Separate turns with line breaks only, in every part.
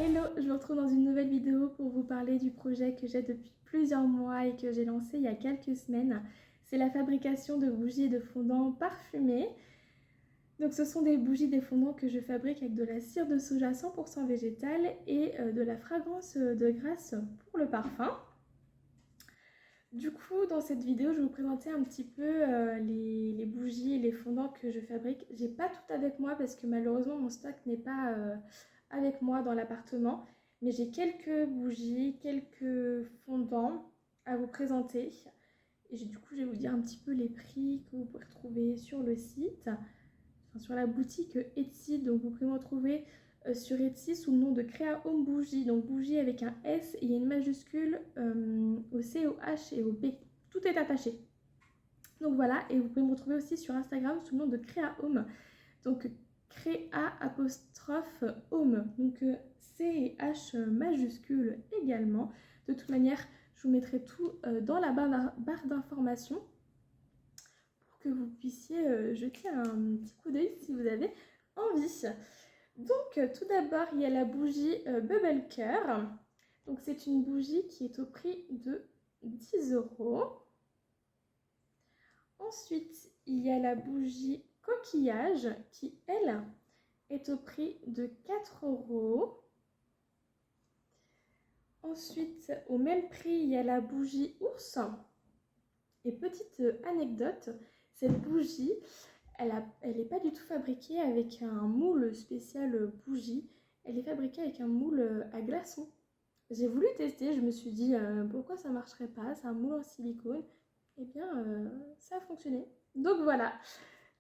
Hello, je vous retrouve dans une nouvelle vidéo pour vous parler du projet que j'ai depuis plusieurs mois et que j'ai lancé il y a quelques semaines. C'est la fabrication de bougies et de fondants parfumés. Donc ce sont des bougies, des fondants que je fabrique avec de la cire de soja 100% végétale et de la fragrance de grasse pour le parfum. Du coup, dans cette vidéo, je vais vous présenter un petit peu les bougies et les fondants que je fabrique. J'ai pas tout avec moi parce que malheureusement mon stock n'est pas avec moi dans l'appartement. Mais j'ai quelques bougies, quelques fondants à vous présenter. Et du coup, je vais vous dire un petit peu les prix que vous pouvez retrouver sur le site, enfin, sur la boutique Etsy. Donc vous pouvez me retrouver sur Etsy sous le nom de Créa Home Bougie, donc bougie avec un S et une majuscule au C, au H et au B. Tout est attaché. Donc voilà, et vous pouvez me retrouver aussi sur Instagram sous le nom de Créa Home, donc Créa apostrophe Home, donc C et H majuscule également. De toute manière, je vous mettrai tout dans la barre d'informations pour que vous puissiez jeter un petit coup d'œil si vous avez envie. Donc tout d'abord, il y a la bougie Bubble Cœur. Donc c'est une bougie qui est au prix de 10 €. Ensuite, il y a la bougie Coquillage qui, elle, est au prix de 4 €. Ensuite, au même prix, il y a la bougie Ours. Et petite anecdote, cette bougie, elle n'est pas du tout fabriquée avec un moule spécial bougie. Elle est fabriquée avec un moule à glaçons. J'ai voulu tester, je me suis dit pourquoi ça ne marcherait pas, c'est un moule en silicone. Eh bien, ça a fonctionné. Donc voilà,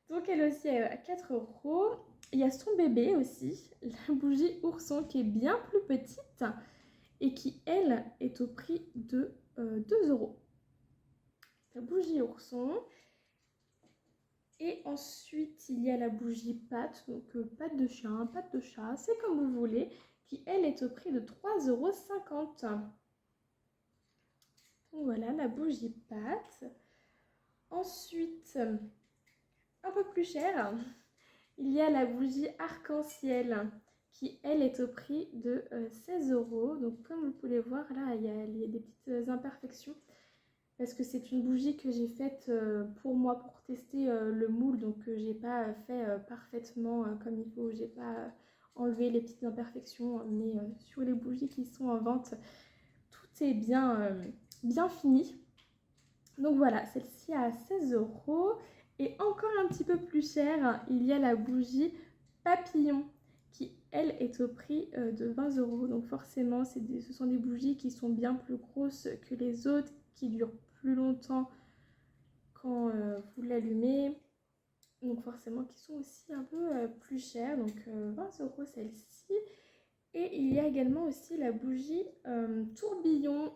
donc elle aussi est à 4 €. Il y a son bébé aussi, la bougie ourson qui est bien plus petite et qui, elle, est au prix de 2 €. La bougie ourson. Et ensuite, il y a la bougie pâte, donc pâte de chien, pâte de chat, c'est comme vous voulez, qui, elle, est au prix de 3,50 €. Donc voilà, la bougie pâte. Ensuite, un peu plus cher, il y a la bougie arc-en-ciel qui, elle, est au prix de 16 €. Donc comme vous pouvez voir, là, il y a des petites imperfections parce que c'est une bougie que j'ai faite pour moi, pour tester le moule. Donc j'ai pas fait parfaitement comme il faut, j'ai pas enlevé les petites imperfections. Mais sur les bougies qui sont en vente, tout est bien fini. Donc voilà, celle-ci à 16 €. Et encore un petit peu plus cher, il y a la bougie papillon qui, elle, est au prix de 20 €. Donc forcément, ce sont des bougies qui sont bien plus grosses que les autres, qui durent plus longtemps quand vous l'allumez. Donc forcément, qui sont aussi un peu plus chères. Donc 20 € celle-ci. Et il y a également aussi la bougie tourbillon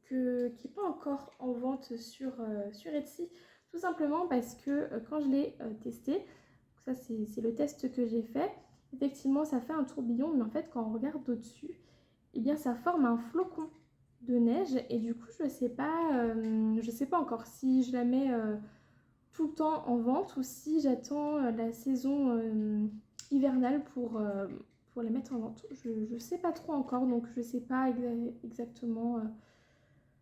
qui n'est pas encore en vente sur Etsy, tout simplement parce que quand je l'ai testé, ça c'est le test que j'ai fait, effectivement ça fait un tourbillon, mais en fait quand on regarde au-dessus, eh bien ça forme un flocon de neige et du coup je sais pas encore si je la mets tout le temps en vente ou si j'attends la saison hivernale pour la mettre en vente. Je ne sais pas trop encore, donc je ne sais pas exactement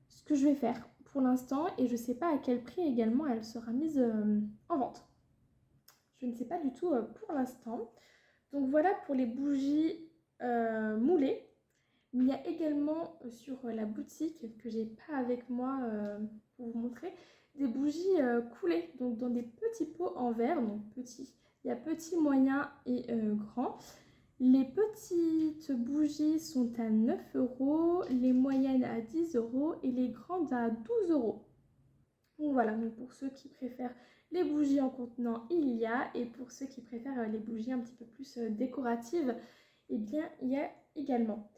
ce que je vais faire pour l'instant et je ne sais pas à quel prix également elle sera mise en vente. Je ne sais pas du tout pour l'instant. Donc voilà pour les bougies moulées. Mais il y a également sur la boutique que j'ai pas avec moi pour vous montrer des bougies coulées, donc dans des petits pots en verre, donc petits. Il y a petit, moyen et grand. Les petites bougies sont à 9 €, les moyennes à 10 € et les grandes à 12 €. Donc voilà, donc pour ceux qui préfèrent les bougies en contenant, il y a, et pour ceux qui préfèrent les bougies un petit peu plus décoratives, eh bien il y a également.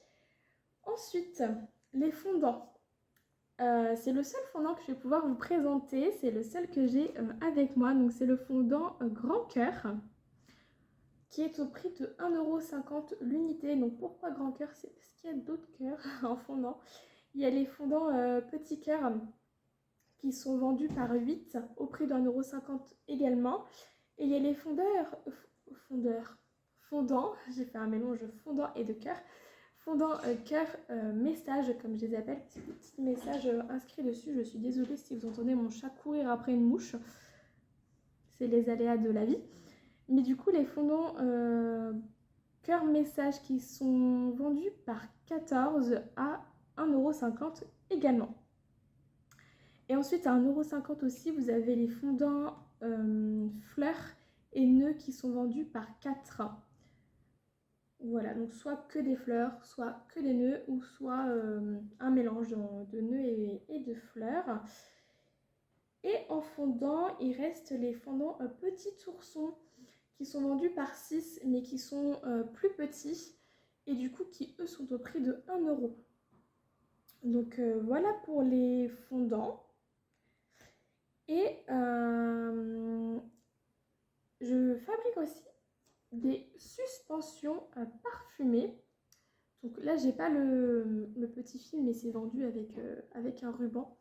Ensuite, les fondants. C'est le seul fondant que je vais pouvoir vous présenter, c'est le seul que j'ai avec moi, donc c'est le fondant Grand Cœur qui est au prix de 1,50 € l'unité. Donc pourquoi Grand Cœur? C'est parce qu'il y a d'autres cœurs en fondant. Il y a les fondants Petit Cœur qui sont vendus par 8 au prix de 1,50 € également. Et il y a les fondants, j'ai fait un mélange fondant et de cœur, fondant cœur message, comme je les appelle, c'est des petits messages inscrits dessus. Je suis désolée si vous entendez mon chat courir après une mouche, c'est les aléas de la vie. Mais du coup, les fondants cœur message qui sont vendus par 14 à 1,50 € également. Et ensuite, à 1,50 € aussi, vous avez les fondants fleurs et nœuds qui sont vendus par 4. Voilà, donc soit que des fleurs, soit que des nœuds, ou soit un mélange de nœuds et de fleurs. Et en fondant, il reste les fondants petits oursons qui sont vendus par 6, mais qui sont plus petits, et du coup qui eux sont au prix de 1 €. Donc voilà pour les fondants. Et je fabrique aussi des suspensions parfumées. Donc là, j'ai pas le petit fil, mais c'est vendu avec un ruban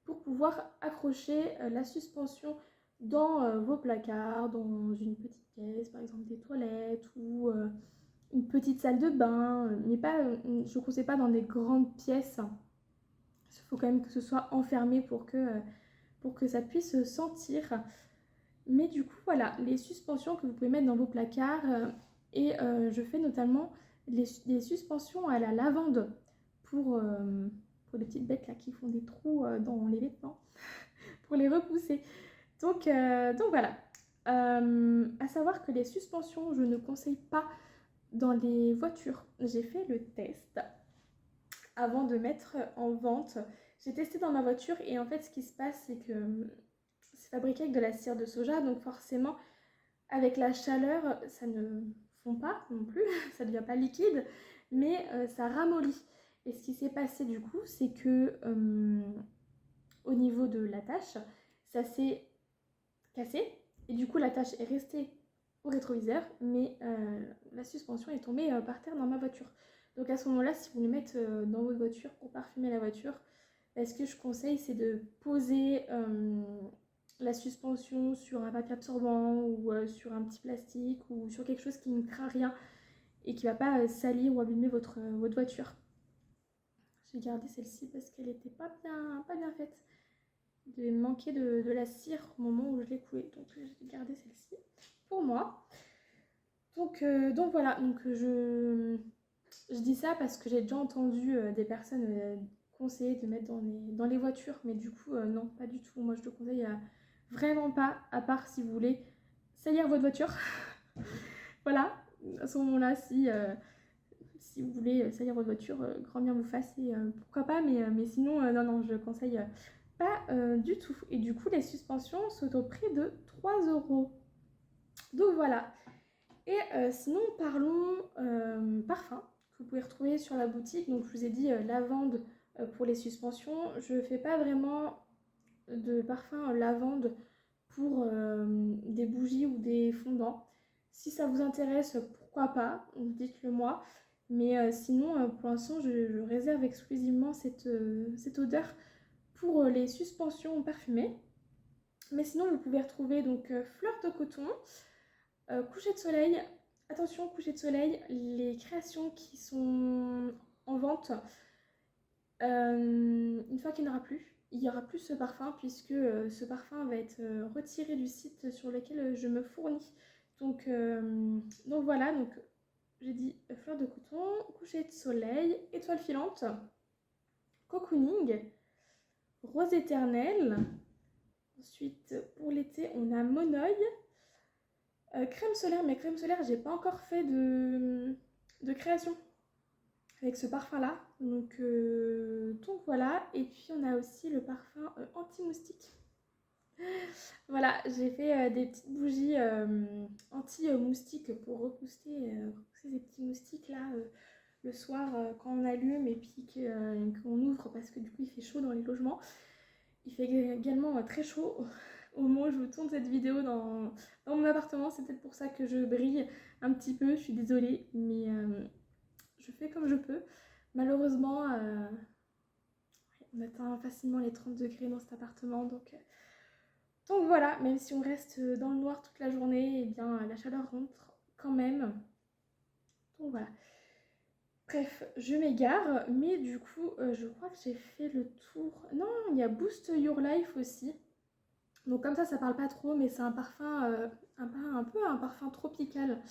pour pouvoir accrocher la suspension dans vos placards, dans une petite pièce, par exemple des toilettes ou une petite salle de bain. Mais pas, je ne conseille pas dans des grandes pièces. Il faut quand même que ce soit enfermé pour que ça puisse sentir. Mais du coup, voilà, les suspensions que vous pouvez mettre dans vos placards. Et je fais notamment des suspensions à la lavande pour les petites bêtes là qui font des trous dans les vêtements pour les repousser. Donc voilà. À savoir que les suspensions, je ne conseille pas dans les voitures. J'ai fait le test avant de mettre en vente. J'ai testé dans ma voiture et en fait ce qui se passe c'est que c'est fabriqué avec de la cire de soja, donc forcément avec la chaleur ça ne fond pas non plus, ça ne devient pas liquide, mais ça ramollit. Et ce qui s'est passé du coup c'est que au niveau de l'attache, ça s'est cassé et du coup l'attache est restée au rétroviseur, mais la suspension est tombée par terre dans ma voiture. Donc à ce moment-là, si vous le mettez dans votre voiture pour parfumer la voiture, ce que je conseille, c'est de poser la suspension sur un papier absorbant ou sur un petit plastique ou sur quelque chose qui ne craint rien et qui ne va pas salir ou abîmer votre voiture. J'ai gardé celle-ci parce qu'elle n'était pas bien faite. Il manquait de la cire au moment où je l'ai coulée, donc j'ai gardé celle-ci pour moi. Donc voilà, donc je dis ça parce que j'ai déjà entendu des personnes conseiller de mettre dans les voitures, mais du coup non, pas du tout. Moi je te conseille vraiment pas, à part si vous voulez salir votre voiture. Voilà, à ce moment-là, si vous voulez salir votre voiture, grand bien vous fasse, et pourquoi pas, mais sinon non, je conseille pas du tout. Et du coup les suspensions sont au prix de 3 €. Donc voilà. Et sinon parlons parfum que vous pouvez retrouver sur la boutique. Donc je vous ai dit lavande pour les suspensions. Je ne fais pas vraiment de parfum lavande pour des bougies ou des fondants. Si ça vous intéresse, pourquoi pas, dites-le moi. Mais sinon, pour l'instant, je réserve exclusivement cette odeur pour les suspensions parfumées. Mais sinon, vous pouvez retrouver donc fleurs de coton, coucher de soleil. Attention, coucher de soleil, les créations qui sont en vente, une fois qu'il n'y en aura plus, il n'y aura plus ce parfum puisque ce parfum va être retiré du site sur lequel je me fournis. Donc voilà, donc j'ai dit fleurs de coton, coucher de soleil, étoile filante, cocooning, rose éternelle. Ensuite, pour l'été, on a monoeil, crème solaire, mais crème solaire, j'ai pas encore fait de création avec ce parfum là, donc voilà. Et puis on a aussi le parfum anti-moustique. Voilà, j'ai fait des petites bougies anti-moustiques pour repousser ces petits moustiques là le soir quand on allume et puis qu'on ouvre, parce que du coup il fait chaud dans les logements. Il fait également très chaud au moment où je vous tourne cette vidéo dans mon appartement. C'est peut-être pour ça que je brille un petit peu, je suis désolée, mais je fais comme je peux. Malheureusement, on atteint facilement les 30 degrés dans cet appartement, donc voilà, même si on reste dans le noir toute la journée, eh bien la chaleur rentre quand même. Donc voilà. Bref, je m'égare, mais du coup, je crois que j'ai fait le tour. Non, il y a Boost Your Life aussi. Donc comme ça parle pas trop, mais c'est un parfum, un peu un parfum tropical,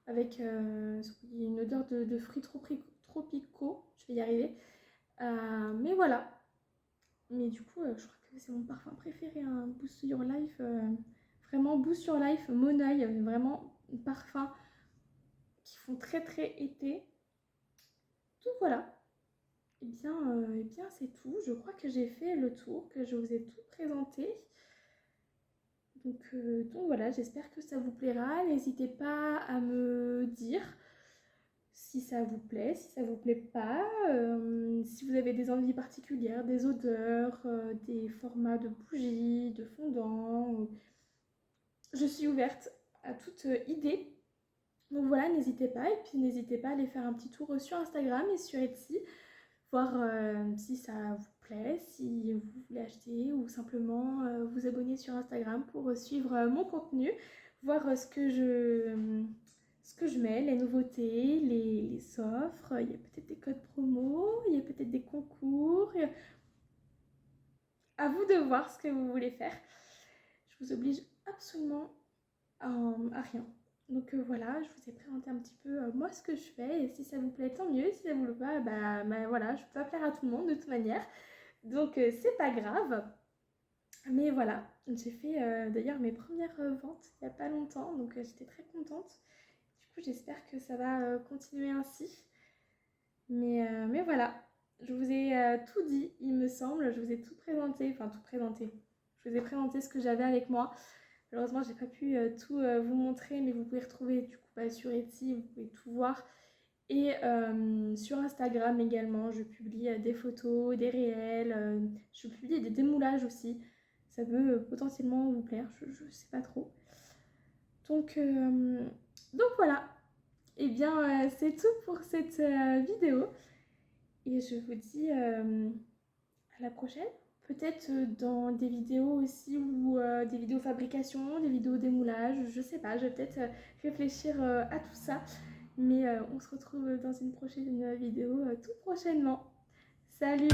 avec une odeur de fruits tropicaux. Je vais y arriver. Mais voilà. Mais du coup, je crois que c'est mon parfum préféré, hein, Boost Your Life. Vraiment, Boost Your Life, Monoeil, vraiment parfum qui font très très été. Donc voilà. Eh bien c'est tout. Je crois que j'ai fait le tour, que je vous ai tout présenté. Donc voilà, j'espère que ça vous plaira. N'hésitez pas à me dire si ça vous plaît, si ça vous plaît pas, si vous avez des envies particulières, des odeurs, des formats de bougies, de fondants. Je suis ouverte à toute idée. Donc voilà, n'hésitez pas. Et puis n'hésitez pas à aller faire un petit tour sur Instagram et sur Etsy, voir si ça vous plaît, si vous voulez acheter ou simplement vous abonner sur Instagram pour suivre mon contenu, voir ce que je mets, les nouveautés, les offres. Il y a peut-être des codes promo, il y a peut-être des concours. À vous de voir ce que vous voulez faire. Je vous oblige absolument à rien. Donc voilà, je vous ai présenté un petit peu moi ce que je fais, et si ça vous plaît tant mieux, si ça vous plaît pas, bah voilà, je peux pas plaire à tout le monde de toute manière, donc c'est pas grave. Mais voilà, j'ai fait d'ailleurs mes premières ventes il y a pas longtemps, donc j'étais très contente. Du coup j'espère que ça va continuer ainsi. Mais voilà, je vous ai tout dit, il me semble, je vous ai tout présenté, enfin tout présenté. Je vous ai présenté ce que j'avais avec moi. Malheureusement, j'ai pas pu tout vous montrer, mais vous pouvez retrouver du coup sur Etsy, vous pouvez tout voir. Et sur Instagram également, je publie des photos, des réels, je publie des démoulages aussi. Ça peut potentiellement vous plaire, je sais pas trop. Donc voilà, et bien c'est tout pour cette vidéo. Et je vous dis à la prochaine. Peut-être dans des vidéos aussi, ou des vidéos fabrication, des vidéos démoulage, je sais pas, je vais peut-être réfléchir à tout ça. Mais on se retrouve dans une prochaine vidéo tout prochainement. Salut!